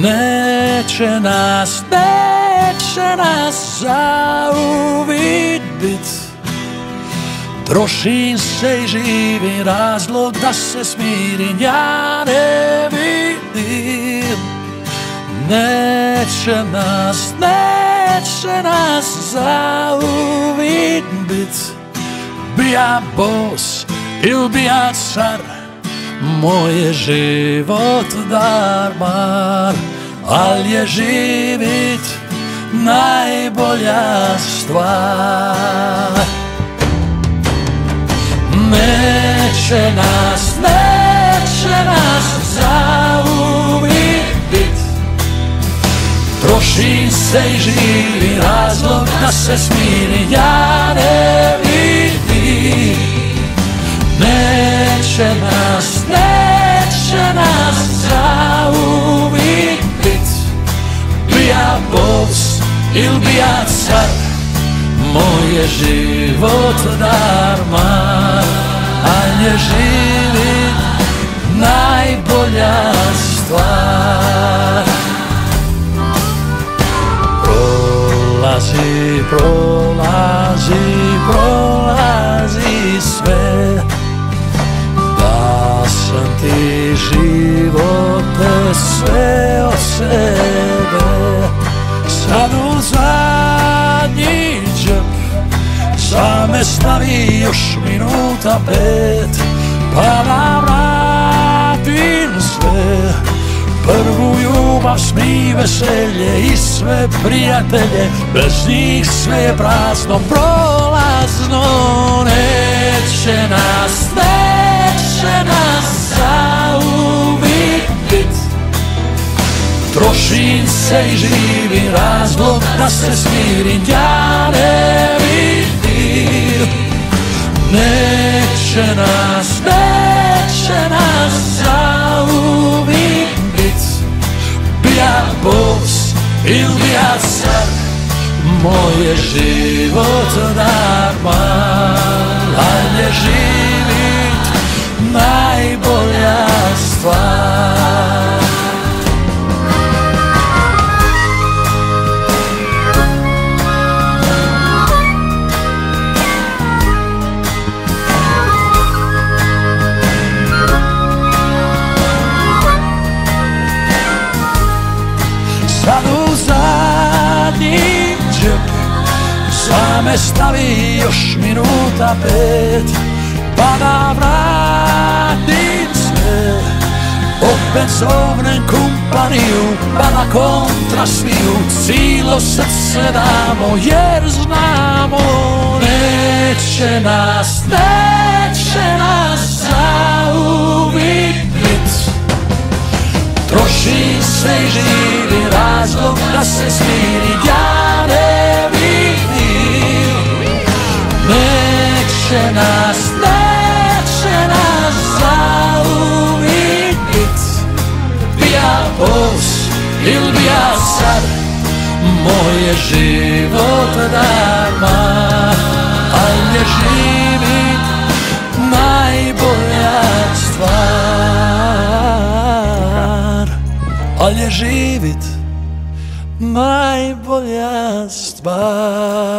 Neće nas zauvijek bit. Trošim se i živim, razlog da se smirim ja ne vidim. Neće nas zauvijek bit. Bija bos il bija car, moj je život darmar, al je živit najbolja stvar. Neće nas zauvijek bit. Trošim se i živim, razlog da se smirim ja ne vidim. Neće nas zauvijek bit. Bija bos il bija car, moj je život darmar, al je živit najbolja stvar. Prolazi sve, da sam ti živote sve od sebe. Sad u zadnji džep za me stavi još minuta 5, pa da vratim sve. Prvu ljubav, smih, veselje i sve prijatelje, bez njih sve je prazno, prolazno. Neće nas zauvijek bit. Trošim se i živim, razlog da se smirim ja ne vidim. Neće nas zauvijek bit. Bija bos il bija car, moj je život darmar, al je živit najbolja stvar. Sad u zadnji džep za me stavi još minuta 5, pa da vratim sve. Opet zovnem kompaniju, pa da kontra sviju cijelo srce damo, jer znamo neće nas zauvijek bit. Trošim se i živim, razlog da se smirim ja ne vidim. Neće nas zauvijek bit. Bija bos il bija car, moj je život darmar, al je živit najbolja stvar. Al je živit najbolja stvar.